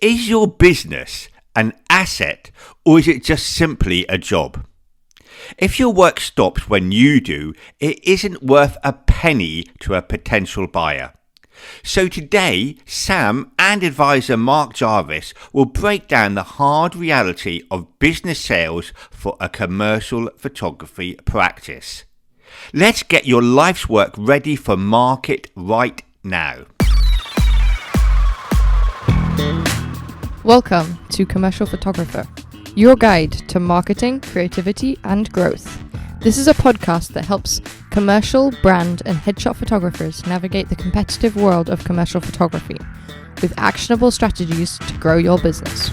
Is your business an asset, or is it just simply a job? If your work stops when you do, it isn't worth a penny to a potential buyer. So today, Sam and advisor Mark Jarvis will break down the hard reality of business sales for a commercial photography practice. Let's get your life's work ready for market right now. Welcome to Commercial Photographer, your guide to marketing, creativity, and growth. This is a podcast that helps commercial, brand, and headshot photographers navigate the competitive world of commercial photography with actionable strategies to grow your business.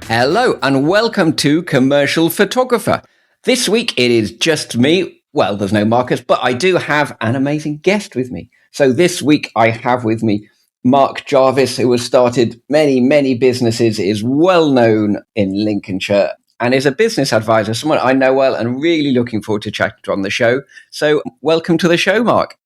Hello, and welcome to Commercial Photographer. This week it is just me. Well, there's no Marcus, but I do have an amazing guest with me. So this week I have with me Mark Jarvis, who has started many businesses, is well known in Lincolnshire, and is a business advisor, someone I know well and really looking forward to chatting to on the show. So welcome to the show, Mark.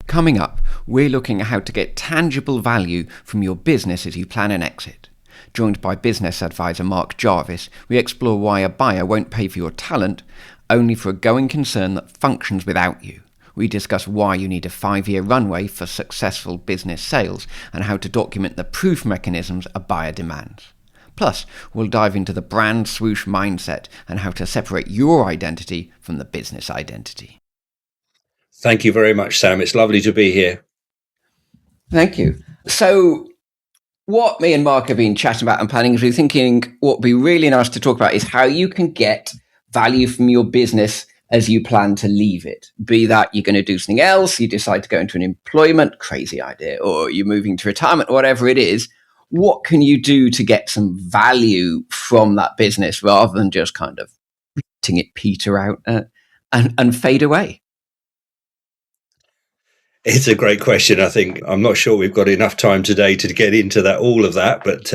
Coming up, we're looking at how to get tangible value from your business as you plan an exit. Joined by business advisor Mark Jarvis, we explore why a buyer won't pay for your talent, only for a going concern that functions without you. We discuss why you need a 5-year runway for successful business sales and how to document the proof mechanisms a buyer demands. Plus, we'll dive into the brand swoosh mindset and how to separate your identity from the business identity. Thank you very much, Sam. It's lovely to be here. Thank you. So, what me and Mark have been chatting about and planning is we're thinking what would be really nice to talk about is how you can get value from your business as you plan to leave it. Be that you're going to do something else, you decide to go into an employment, crazy idea, or you're moving to retirement, whatever it is. What can you do to get some value from that business rather than just kind of letting it peter out and fade away? It's a great question. I think I'm not sure we've got enough time today to get into all of that, but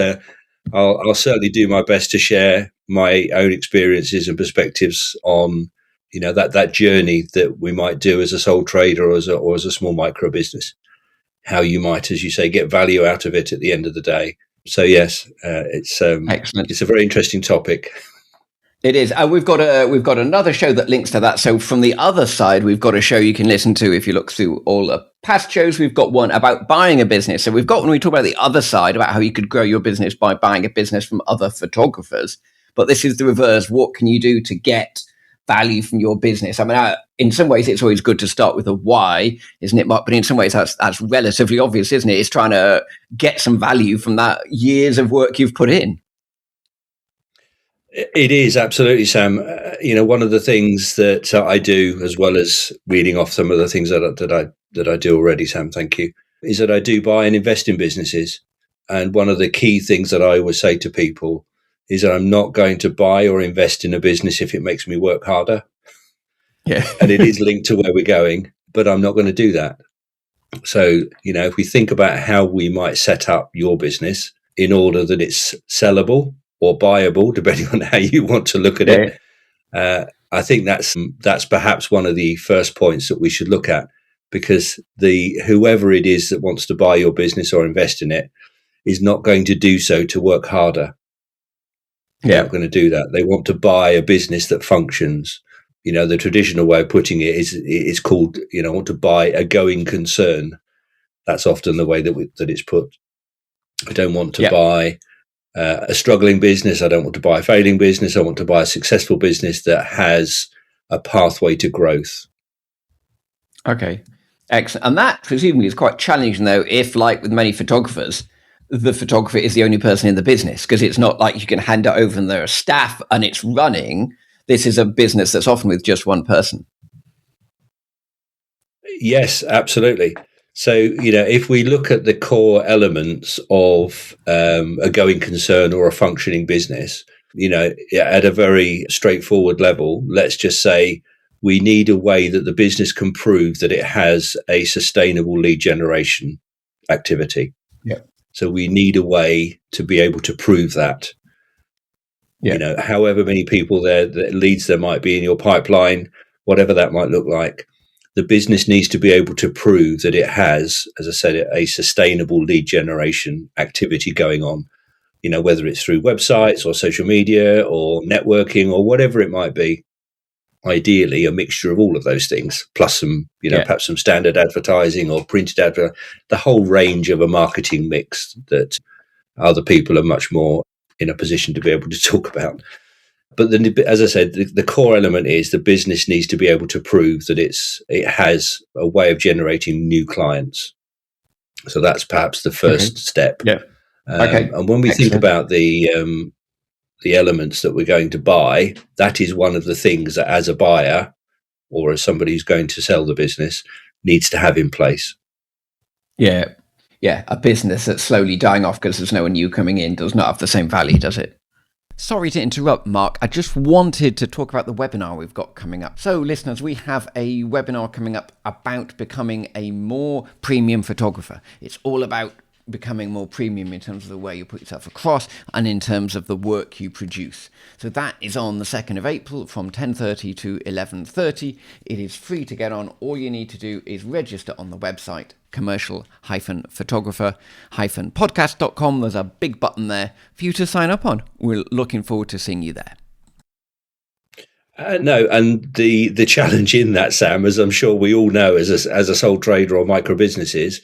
I'll certainly do my best to share my own experiences and perspectives on that journey that we might do as a sole trader or as a small micro business. How you might, as you say, get value out of it at the end of the day. So yes, it's excellent. It's a very interesting topic. It is. We've got another show that links to that. So from the other side, we've got a show you can listen to if you look through all the past shows. We've got one about buying a business. So we've got when we talk about the other side, about how you could grow your business by buying a business from other photographers. But this is the reverse. What can you do to get value from your business? I mean, in some ways, it's always good to start with a why, isn't it, Mark? But in some ways, that's relatively obvious, isn't it? It's trying to get some value from that years of work you've put in. It is, absolutely, Sam. One of the things that I do, as well as reading off some of the things that I do already, Sam, thank you, is that I do buy and invest in businesses. And one of the key things that I always say to people is that I'm not going to buy or invest in a business if it makes me work harder. Yeah. And it is linked to where we're going, but I'm not going to do that. So, if we think about how we might set up your business in order that it's sellable or buyable, depending on how you want to look at it, I think that's perhaps one of the first points that we should look at, because whoever it is that wants to buy your business or invest in it is not going to do so to work harder. They're not going to do that. They want to buy a business that functions. The traditional way of putting it is called, I want to buy a going concern. That's often the way that it's put. I don't want to buy a struggling business. I don't want to buy a failing business. I want to buy a successful business that has a pathway to growth. Okay, excellent. And that presumably is quite challenging, though, if, like with many photographers, the photographer is the only person in the business, because it's not like you can hand it over and there are staff and it's running. This is a business that's often with just one person. Yes, absolutely. So, if we look at the core elements of a going concern or a functioning business, at a very straightforward level, let's just say we need a way that the business can prove that it has a sustainable lead generation activity. Yeah. So we need a way to be able to prove that. Yeah. However many people leads there might be in your pipeline, whatever that might look like, the business needs to be able to prove that it has, as I said, a sustainable lead generation activity going on, whether it's through websites or social media or networking or whatever it might be. Ideally, a mixture of all of those things, plus some, perhaps some standard advertising or printed advertising, the whole range of a marketing mix that other people are much more in a position to be able to talk about. But then, as I said, the core element is the business needs to be able to prove that it has a way of generating new clients. So that's perhaps the first step. Yeah. Okay. And when we think about the elements that we're going to buy, that is one of the things that, as a buyer or as somebody who's going to sell the business, needs to have in place. Yeah. Yeah. A business that's slowly dying off because there's no one new coming in does not have the same value, does it? Sorry to interrupt, Mark. I just wanted to talk about the webinar we've got coming up. So, listeners, we have a webinar coming up about becoming a more premium photographer. It's all about becoming more premium in terms of the way you put yourself across and in terms of the work you produce. So that is on the 2nd of April from 10:30 to 11:30. It is free to get on. All you need to do is register on the website commercial-photographer-podcast.com. There's a big button there for you to sign up on. We're looking forward to seeing you there. No, and the challenge in that, Sam, as I'm sure we all know as a sole trader or micro businesses,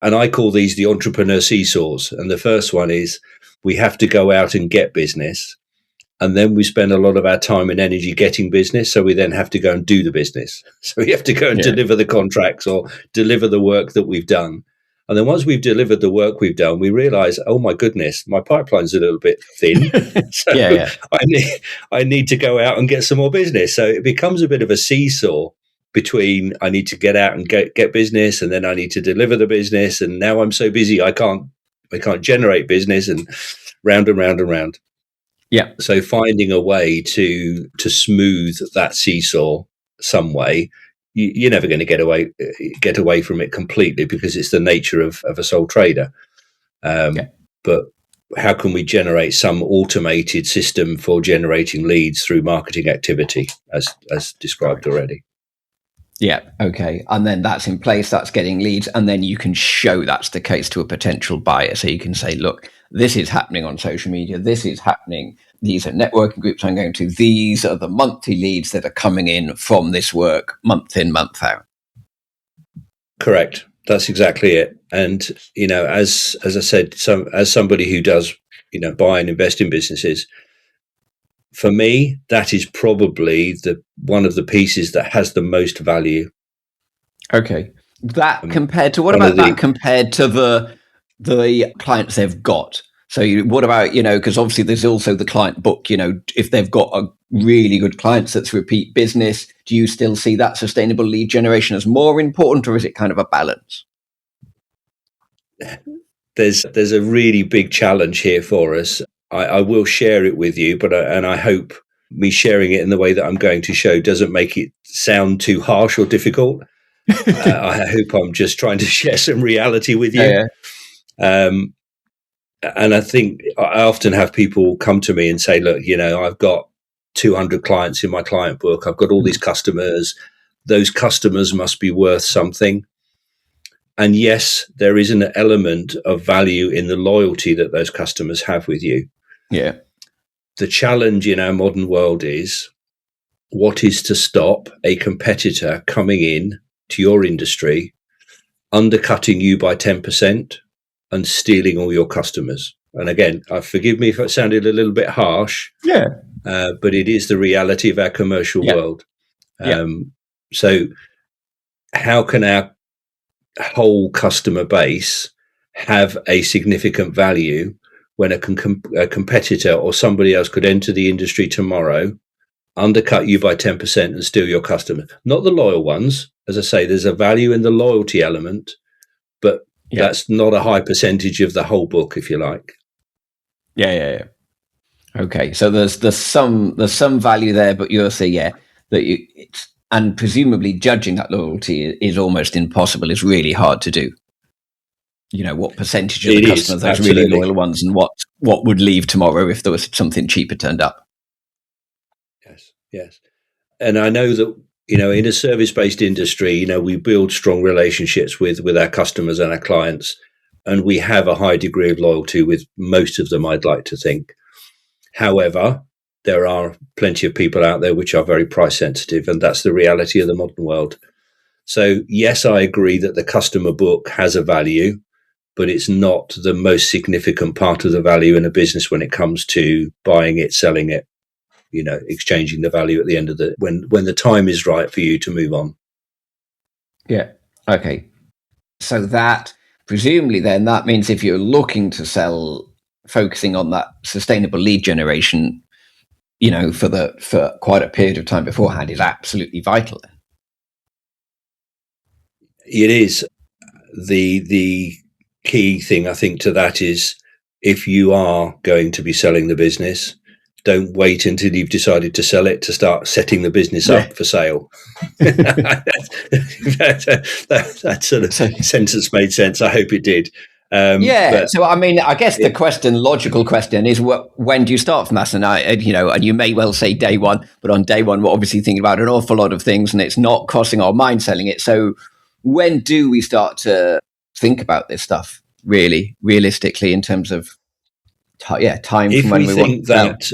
and I call these the entrepreneur seesaws. And the first one is we have to go out and get business. And then we spend a lot of our time and energy getting business. So we then have to go and do the business. So we have to go and deliver the contracts or deliver the work that we've done. And then once we've delivered the work we've done, we realize, oh my goodness, my pipeline's a little bit thin. So I need to go out and get some more business. So it becomes a bit of a seesaw between I need to get out and get business, and then I need to deliver the business. And now I'm so busy I can't generate business, and round and round and round. Yeah. So finding a way to smooth that seesaw some way. You're never going to get away from it completely because it's the nature of a sole trader. But how can we generate some automated system for generating leads through marketing activity, as described already? Yeah. Okay. And then that's in place. That's getting leads, and then you can show that's the case to a potential buyer. So you can say, look, this is happening on social media. This is happening. These are networking groups I'm going to. These are the monthly leads that are coming in from this work month in, month out. Correct. That's exactly it. And, as I said, as somebody who does, buy and invest in businesses, for me, that is probably one of the pieces that has the most value. Okay. That compared to, what about that compared to the clients they've got? So what about, because obviously there's also the client book, if they've got a really good clients that's repeat business, do you still see that sustainable lead generation as more important, or is it kind of a balance? There's a really big challenge here for us. I will share it with you, and I hope me sharing it in the way that I'm going to show doesn't make it sound too harsh or difficult. I hope I'm just trying to share some reality with you. Yeah. And I think I often have people come to me and say, look, I've got 200 clients in my client book. I've got all these customers. Those customers must be worth something. And yes, there is an element of value in the loyalty that those customers have with you. Yeah. The challenge in our modern world is, what is to stop a competitor coming in to your industry, undercutting you by 10%, and stealing all your customers? And again, forgive me if it sounded a little bit harsh. Yeah. But it is the reality of our commercial world. So how can our whole customer base have a significant value when a competitor or somebody else could enter the industry tomorrow, undercut you by 10% and steal your customer? Not the loyal ones. As I say, there's a value in the loyalty element, but that's not a high percentage of the whole book, if you like. Yeah. Okay, so there's some value there, but you'll say and presumably judging that loyalty is almost impossible. It's really hard to do. What percentage of the customers, those really loyal ones, and what would leave tomorrow if there was something cheaper turned up. Yes. And I know that, in a service-based industry, we build strong relationships with our customers and our clients, and we have a high degree of loyalty with most of them, I'd like to think. However, there are plenty of people out there which are very price sensitive, and that's the reality of the modern world. So yes, I agree that the customer book has a value, but it's not the most significant part of the value in a business when it comes to buying it, selling it, exchanging the value at the end of when the time is right for you to move on. Yeah. Okay. So that presumably then that means if you're looking to sell, focusing on that sustainable lead generation, for quite a period of time beforehand is absolutely vital. It is. The key thing I think to that is, if you are going to be selling the business, don't wait until you've decided to sell it to start setting the business up for sale. that sort of sentence made sense. I hope it did. So I mean, I guess the logical question is, when do you start from that? And you may well say day one, but on day one, we're obviously thinking about an awful lot of things, and it's not crossing our mind selling it. So when do we start to think about this stuff really realistically in terms of time from when we want that?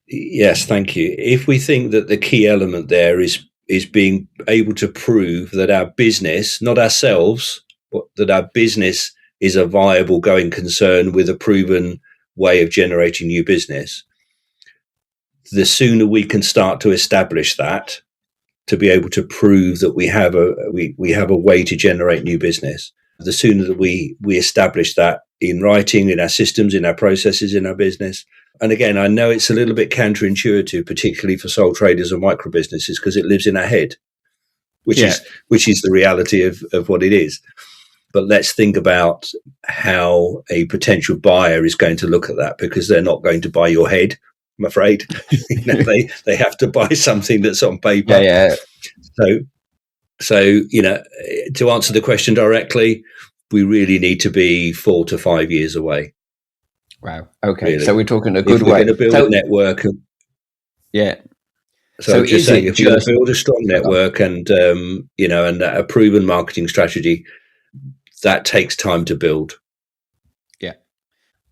Yes, thank you. If we think that the key element there is being able to prove that our business, not ourselves, but that our business is a viable going concern with a proven way of generating new business, the sooner we can start to establish that, to be able to prove that we have a way to generate new business, the sooner that we establish that in writing, in our systems, in our processes, in our business. And again, I know it's a little bit counterintuitive, particularly for sole traders or micro businesses, because it lives in our head, which is the reality of what it is. But let's think about how a potential buyer is going to look at that, because they're not going to buy your head, I'm afraid. They have to buy something that's on paper. Yeah. So to answer the question directly, we really need to be 4 to 5 years away. Wow. Okay. Really. So we're talking a good way. We're going to build a network. So just saying, if you're going to build a strong network and and a proven marketing strategy, that takes time to build. Yeah.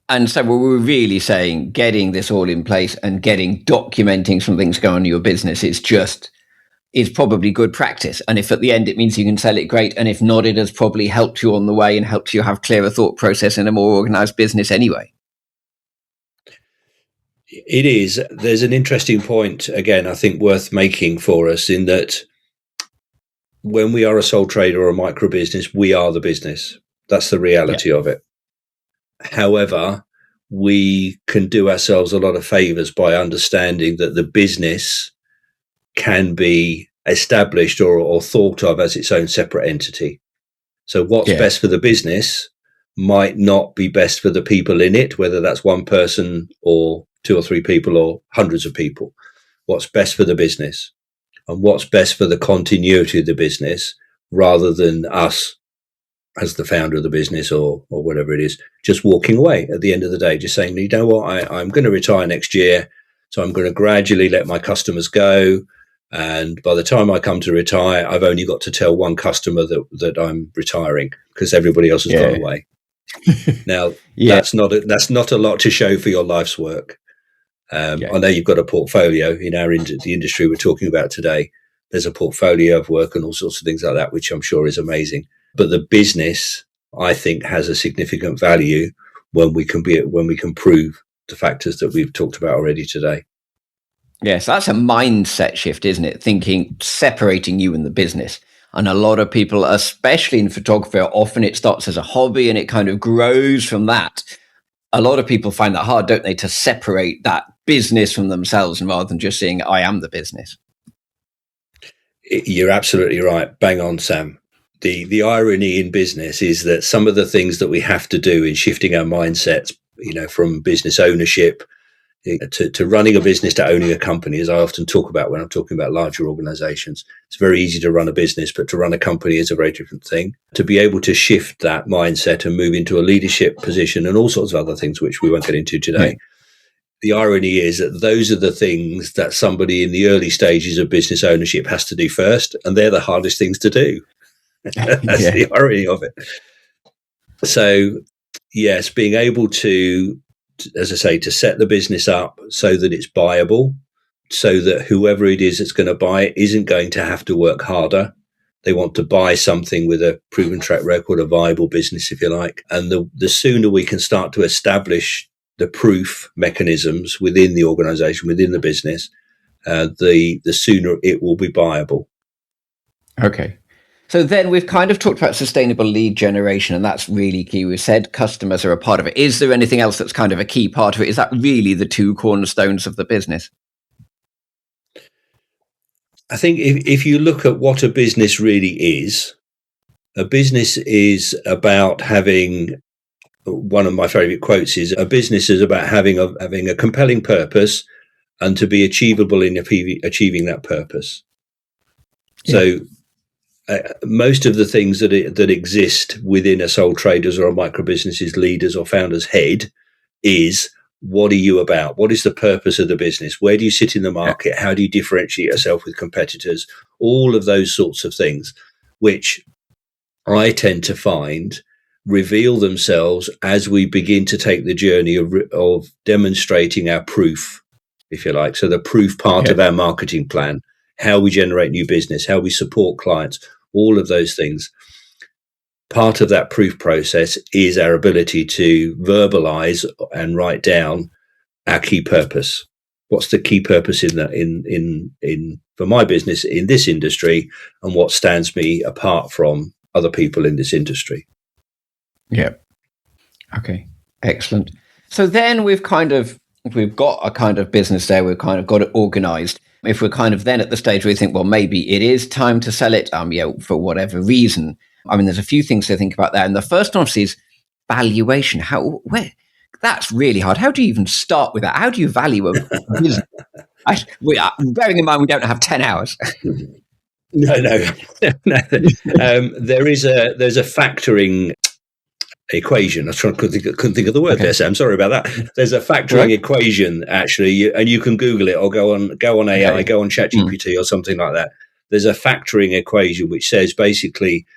And so we're really saying getting this all in place and documenting some things going on in your business is probably good practice. And if at the end it means you can sell it, great. And if not, it has probably helped you on the way and helped you have clearer thought process and a more organized business anyway. It is. There's an interesting point, again, I think worth making for us, in that when we are a sole trader or a micro business, we are the business. That's the reality of it. However, we can do ourselves a lot of favors by understanding that the business can be established or thought of as its own separate entity. So what's best for the business might not be best for the people in it, whether that's one person or 2 or 3 people or hundreds of people. What's best for the business and what's best for the continuity of the business, rather than us as the founder of the business or whatever it is, just walking away at the end of the day, just saying, you know what, I'm going to retire next year, so I'm going to gradually let my customers go. And by the time I come to retire, I've only got to tell one customer that I'm retiring, because everybody else has gone away. Now, that's not a lot to show for your life's work. I know you've got a portfolio in the industry we're talking about today. There's a portfolio of work and all sorts of things like that, which I'm sure is amazing. But the business, I think, has a significant value when we can prove the factors that we've talked about already today. Yes, that's a mindset shift, isn't it? Thinking, separating you and the business. And a lot of people, especially in photography, often it starts as a hobby and it kind of grows from that. A lot of people find that hard, don't they, to separate that business from themselves, and rather than just saying, I am the business. You're absolutely right. Bang on, Sam. The irony in business is that some of the things that we have to do in shifting our mindsets, from business ownership to running a business to owning a company, as I often talk about when I'm talking about larger organizations. It's very easy to run a business, but to run a company is a very different thing. To be able to shift that mindset and move into a leadership position and all sorts of other things, which we won't get into today, the irony is that those are the things that somebody in the early stages of business ownership has to do first, and they're the hardest things to do. That's the irony of it. So, yes, being able to, as I say, to set the business up so that it's buyable, so that whoever it is that's going to buy it isn't going to have to work harder. They want to buy something with a proven track record, a viable business, if you like. And the sooner we can start to establish the proof mechanisms within the organization, within the business, the sooner it will be buyable. Okay. So then we've kind of talked about sustainable lead generation, and that's really key. We said customers are a part of it. Is there anything else that's kind of a key part of it? Is that really the two cornerstones of the business? I think if you look at what a business really is, a business is about having, one of my favorite quotes is, a business is about having a compelling purpose and to be achievable in achieving that purpose. Yeah. So most of the things that exist within a sole trader's or a micro business's leaders or founder's head is, what are you about? What is the purpose of the business? Where do you sit in the market? Yeah. How do you differentiate yourself with competitors? All of those sorts of things, which I tend to find reveal themselves as we begin to take the journey of demonstrating our proof, if you like. So the proof part of our marketing plan, how we generate new business, how we support clients, all of those things. Part of that proof process is our ability to verbalize and write down our key purpose. What's the key purpose in for my business in this industry, and what stands me apart from other people in this industry? Yeah. Okay. Excellent. So then we've got a kind of business there. We've kind of got it organized. If we're kind of then at the stage where we think, well, maybe it is time to sell it, for whatever reason. I mean, there's a few things to think about there. And the first one is valuation. That's really hard. How do you even start with that? How do you value a business? Bearing in mind, we don't have 10 hours. No. There's a factoring equation. I couldn't think of the word there, Sam. Sorry about that. There's a factoring equation, actually, and you can Google it or go on AI, go on ChatGPT or something like that. There's a factoring equation which says basically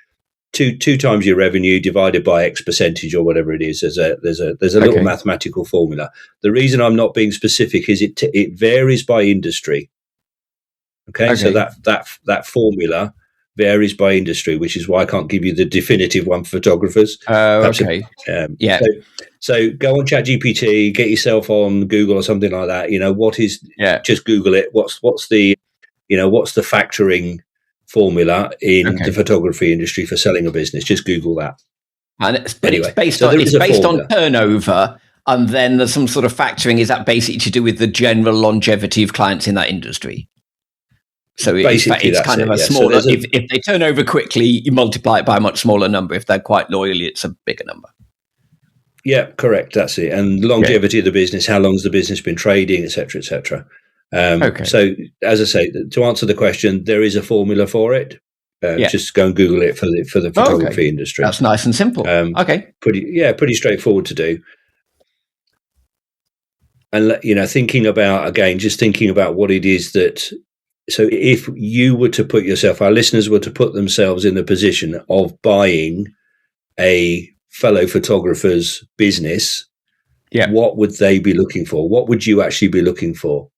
two times your revenue divided by X percentage or whatever it is. There's a little mathematical formula. The reason I'm not being specific is it varies by industry. Okay. So that formula varies by industry, which is why I can't give you the definitive one for photographers. Okay. So go on ChatGPT, get yourself on Google or something like that. Just Google it. What's the factoring formula in the photography industry for selling a business? Just Google that. And it's based on turnover, and then there's some sort of factoring. Is that basically to do with the general longevity of clients in that industry? So it's kind of a smaller. So if they turn over quickly, you multiply it by a much smaller number. If they're quite loyal, it's a bigger number. Yeah, correct. That's it. And longevity of the business, how long has the business been trading, et cetera, et cetera. So, as I say, to answer the question, there is a formula for it. Just go and Google it for the photography industry. That's nice and simple. Pretty straightforward to do. And thinking about what it is that. So, if you were to put yourself, our listeners were to put themselves in the position of buying a fellow photographer's business, what would they be looking for? What would you actually be looking for?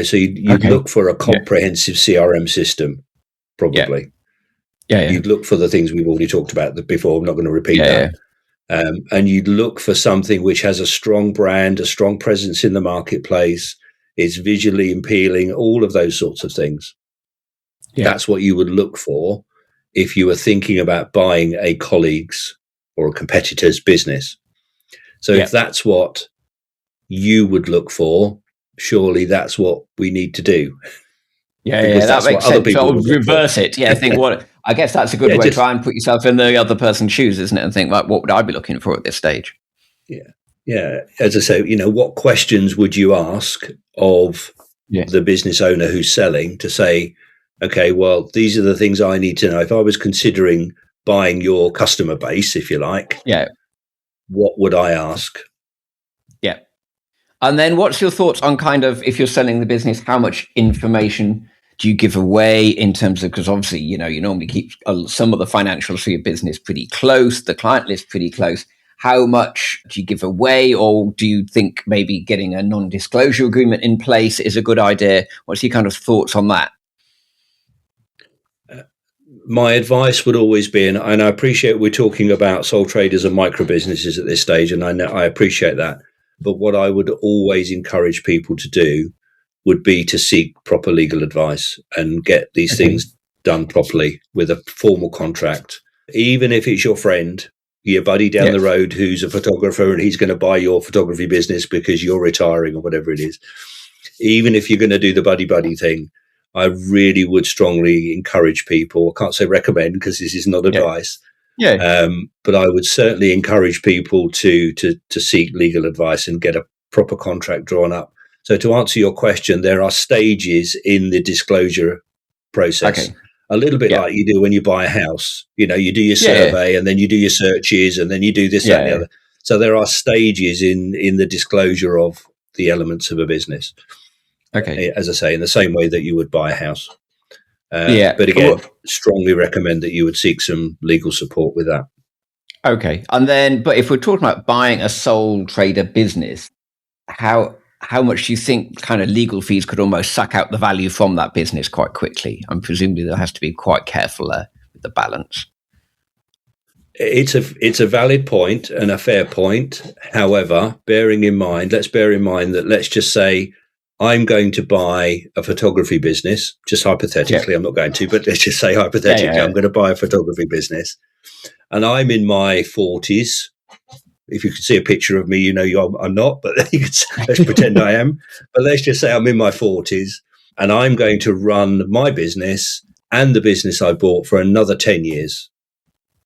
So you'd look for a comprehensive CRM system, probably. You'd look for the things we've already talked about before. I'm not going to repeat that. And you'd look for something which has a strong brand, a strong presence in the marketplace. It's visually appealing, all of those sorts of things. That's what you would look for if you were thinking about buying a colleague's or a competitor's business. So if that's what you would look for, surely that's what we need to do. That makes sense. So reverse it. I guess that's a good way to try and put yourself in the other person's shoes, isn't it? And think, what would I be looking for at this stage? Yeah. As I say, what questions would you ask of the business owner who's selling to say, okay, well, these are the things I need to know. If I was considering buying your customer base, if you like, what would I ask? And then what's your thoughts on kind of, if you're selling the business, how much information do you give away in terms of, because obviously, you normally keep some of the financials for your business pretty close, the client list pretty close. How much do you give away, or do you think maybe getting a non-disclosure agreement in place is a good idea? What's your kind of thoughts on that? My advice would always be, and I appreciate we're talking about sole traders and micro businesses at this stage, and I appreciate that. But what I would always encourage people to do would be to seek proper legal advice and get these things done properly with a formal contract. Even if it's your friend, your buddy down the road who's a photographer and he's going to buy your photography business because you're retiring or whatever it is. Even if you're going to do the buddy thing, I really would strongly encourage people. I can't say recommend because this is not advice. But I would certainly encourage people to seek legal advice and get a proper contract drawn up. So to answer your question, there are stages in the disclosure process. A little bit like you do when you buy a house. You do your survey and then you do your searches and then you do this, that, and the other. So there are stages in the disclosure of the elements of a business. As I say, in the same way that you would buy a house. But again, strongly recommend that you would seek some legal support with that. And then, but if we're talking about buying a sole trader business, how much do you think kind of legal fees could almost suck out the value from that business quite quickly? I'm presumably there has to be quite careful with the balance. It's a valid point and a fair point. However, let's bear in mind that let's just say I'm going to buy a photography business, just hypothetically. I'm not going to, but let's just say hypothetically, I'm going to buy a photography business, and I'm in my 40s. If you could see a picture of me, I'm not, but let's pretend I am. But let's just say I'm in my 40s and I'm going to run my business and the business I bought for another 10 years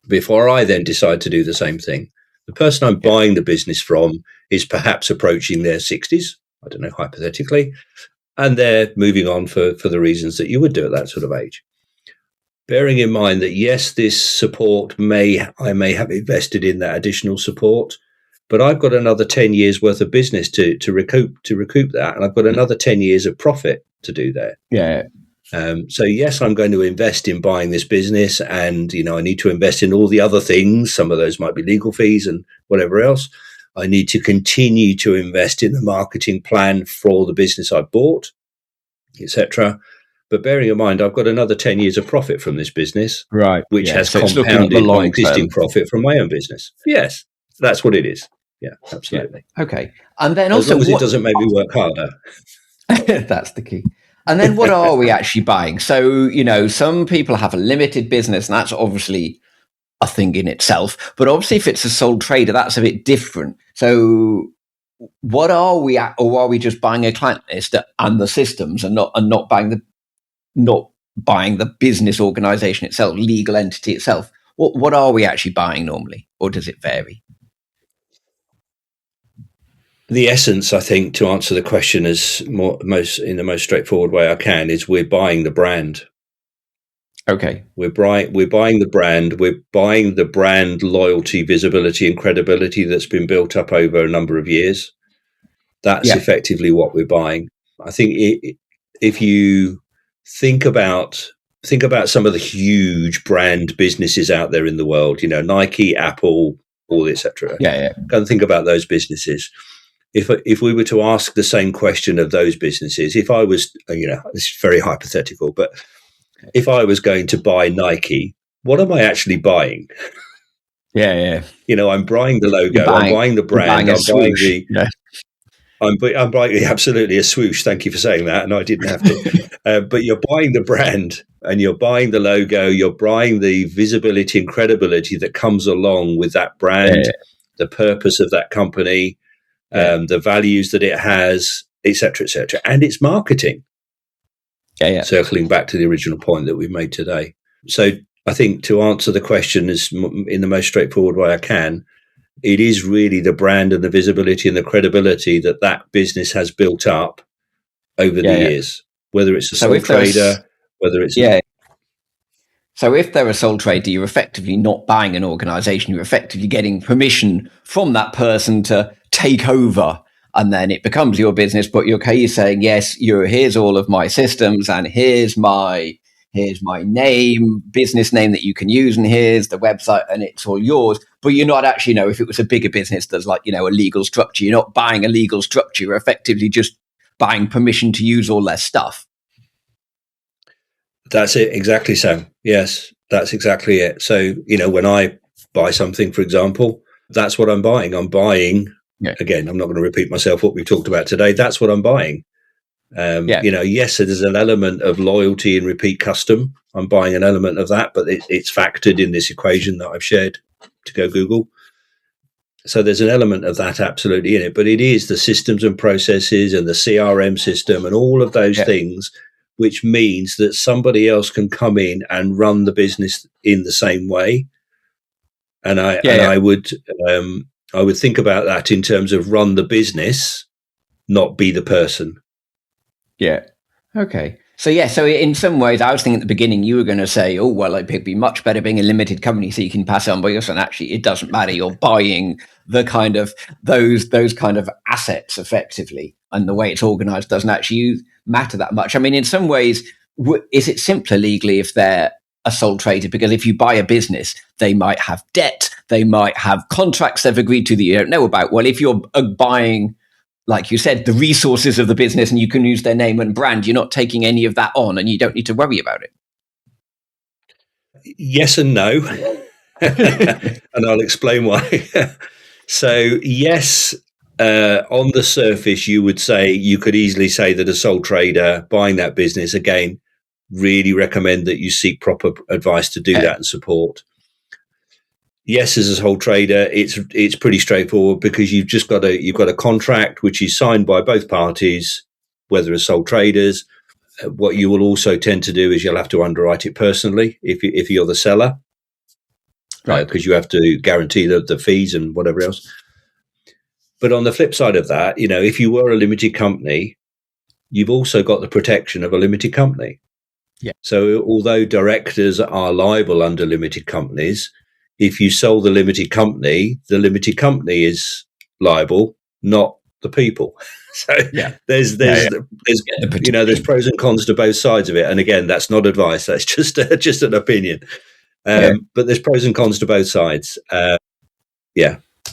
before I then decide to do the same thing. The person I'm buying the business from is perhaps approaching their 60s, I don't know, hypothetically, and they're moving on for the reasons that you would do at that sort of age. Bearing in mind that, yes, this support I may have invested in that additional support, but I've got another 10 years worth of business to recoup that. And I've got another 10 years of profit to do there. So yes, I'm going to invest in buying this business, and, I need to invest in all the other things. Some of those might be legal fees and whatever else. I need to continue to invest in the marketing plan for the business I bought, etc. But bearing in mind, I've got another 10 years of profit from this business, which has compounded my existing profit from my own business. Yes, that's what it is. Yeah, absolutely. And then also, as long as it doesn't make me work harder. That's the key. And then what are we actually buying? So, some people have a limited business, and that's obviously a thing in itself. But obviously, if it's a sole trader, that's a bit different. So what are we at, or are we just buying a client list and the systems and not buying the business organization itself, legal entity itself? What are we actually buying normally, or does it vary? The essence, I think, to answer the question in the most straightforward way I can, is we're buying the brand. We're buying the brand. We're buying the brand loyalty, visibility, and credibility that's been built up over a number of years. That's effectively what we're buying. I think if you think about some of the huge brand businesses out there in the world, Nike, Apple, all this, etc. Go and think about those businesses. If we were to ask the same question of those businesses, if I was, this is very hypothetical, but if I was going to buy Nike, what am I actually buying? I'm buying the logo, I'm buying the brand, I'm buying absolutely a swoosh. Thank you for saying that, and I didn't have to. But you're buying the brand, and you're buying the logo, you're buying the visibility and credibility that comes along with that brand, the purpose of that company, the values that it has, etc., and its marketing. Circling back to the original point that we've made today. So I think to answer the question in the most straightforward way I can, it is really the brand and the visibility and the credibility that business has built up over the years, whether it's a sole trader, whether it's... So if they're a sole trader, you're effectively not buying an organization. You're effectively getting permission from that person to take over and then it becomes your business, but you're okay saying, yes, here's all of my systems, and here's my name, business name that you can use, and here's the website, and it's all yours. But you're not actually, if it was a bigger business, there's like, a legal structure. You're not buying a legal structure. You're effectively just buying permission to use all their stuff. That's it. Exactly, Sam. Yes, that's exactly it. So, when I buy something, for example, that's what I'm buying. I'm buying, again, I'm not going to repeat myself what we've talked about today. That's what I'm buying. Yes, so there's an element of loyalty and repeat custom. I'm buying an element of that, but it's factored in this equation that I've shared to go Google. So there's an element of that absolutely in it, but it is the systems and processes and the CRM system and all of those things, which means that somebody else can come in and run the business in the same way. And I would think about that in terms of run the business, not be the person. Yeah. Okay. So in some ways, I was thinking at the beginning you were going to say, oh, well, it'd be much better being a limited company so you can pass it on by us. And actually, it doesn't matter. You're buying the kind of those kind of assets effectively, and the way it's organized doesn't actually matter that much. I mean, in some ways, is it simpler legally if they're a sole trader? Because if you buy a business, they might have debt, they might have contracts they've agreed to that you don't know about. Well, if you're buying, like you said, the resources of the business and you can use their name and brand, you're not taking any of that on and you don't need to worry about it. Yes and no. And I'll explain why. So, yes, on the surface, you could easily say that a sole trader buying that business, again, really recommend that you seek proper advice to do that and support. Yes, as a sole trader, it's pretty straightforward because you've got a contract which is signed by both parties, whether as sole traders. What you will also tend to do is you'll have to underwrite it personally if you're the seller, right? Because you have to guarantee the fees and whatever else. But on the flip side of that, if you were a limited company, you've also got the protection of a limited company. Yeah. So although directors are liable under limited companies, if you sell the limited company is liable, not the people. So there's pros and cons to both sides of it. And again, that's not advice. That's just an opinion. But there's pros and cons to both sides.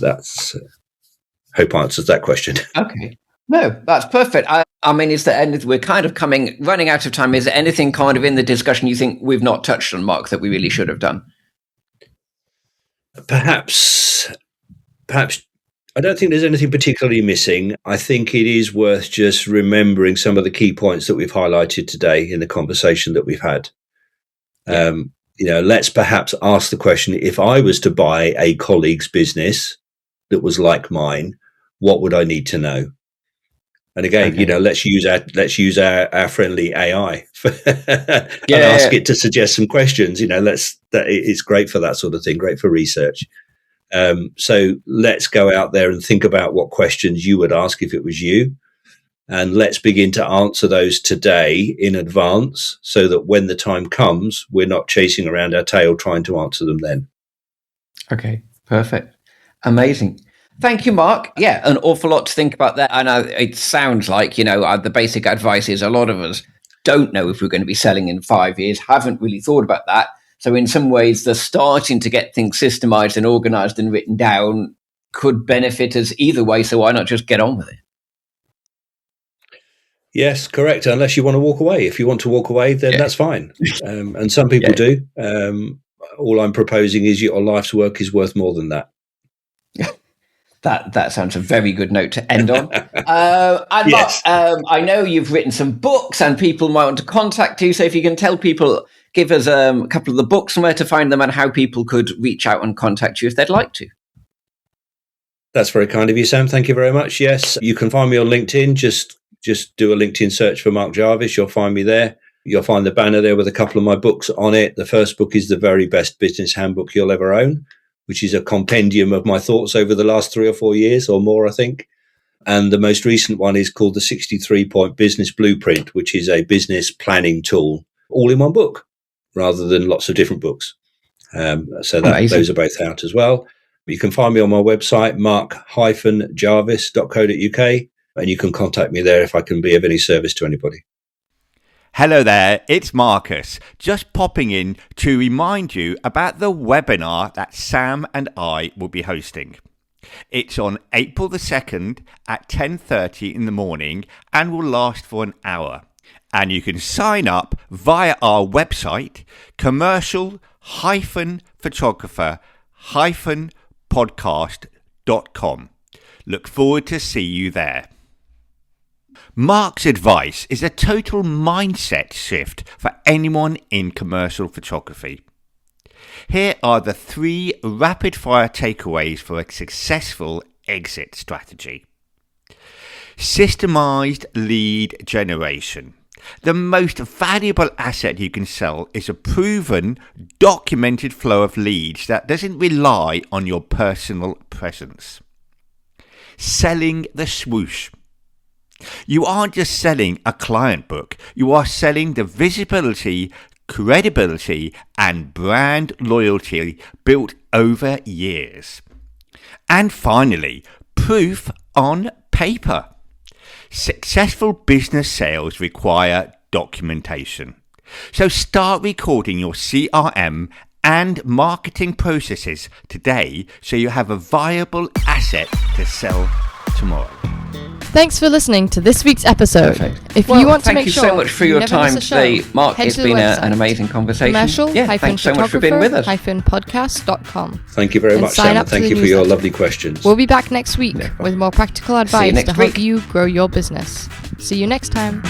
That's hope answers that question. Okay. No, that's perfect. I mean, is there anything, we're kind of running out of time. Is there anything kind of in the discussion you think we've not touched on, Mark, that we really should have done? Perhaps I don't think there's anything particularly missing. I think it is worth just remembering some of the key points that we've highlighted today in the conversation that we've had. Let's perhaps ask the question, if I was to buy a colleague's business that was like mine, what would I need to know? And again, let's use our friendly AI and ask it to suggest some questions. It's great for that sort of thing, great for research. So let's go out there and think about what questions you would ask if it was you. And let's begin to answer those today in advance so that when the time comes, we're not chasing around our tail trying to answer them then. Okay, perfect. Amazing. Thank you, Mark. Yeah, an awful lot to think about there. And it sounds like, the basic advice is a lot of us don't know if we're going to be selling in 5 years, haven't really thought about that. So in some ways, the starting to get things systemized and organized and written down could benefit us either way. So why not just get on with it? Yes, correct. Unless you want to walk away. If you want to walk away, then that's fine. And some people do. All I'm proposing is your life's work is worth more than that. That sounds a very good note to end on. And yes. Mark, I know you've written some books and people might want to contact you. So if you can tell people, give us a couple of the books and where to find them and how people could reach out and contact you if they'd like to. That's very kind of you, Sam. Thank you very much. Yes, you can find me on LinkedIn. Just do a LinkedIn search for Mark Jarvis. You'll find me there. You'll find the banner there with a couple of my books on it. The first book is The Very Best Business Handbook You'll Ever Own, which is a compendium of my thoughts over the last 3 or 4 years or more, I think. And the most recent one is called the 63-Point Business Blueprint, which is a business planning tool, all in one book, rather than lots of different books. So those are both out as well. You can find me on my website, mark-jarvis.co.uk, and you can contact me there if I can be of any service to anybody. Hello there, it's Marcus, just popping in to remind you about the webinar that Sam and I will be hosting. It's on April the 2nd at 10:30 in the morning and will last for an hour. And you can sign up via our website, commercial-photographer-podcast.com. Look forward to see you there. Mark's advice is a total mindset shift for anyone in commercial photography. Here are the 3 rapid-fire takeaways for a successful exit strategy. Systemized lead generation. The most valuable asset you can sell is a proven, documented flow of leads that doesn't rely on your personal presence. Selling the swoosh. You aren't just selling a client book, you are selling the visibility, credibility and brand loyalty built over years. And finally, proof on paper. Successful business sales require documentation. So start recording your CRM and marketing processes today so you have a viable asset to sell tomorrow. Thanks for listening to this week's episode. Perfect. If you want to make sure thank you so much for your time today, Mark. It's been an amazing conversation. Thanks so much for being with us. Commercial-podcast.com. Thank you very much, Sam, and thank you for your lovely questions. We'll be back next week with more practical advice to help you grow your business. See you next time.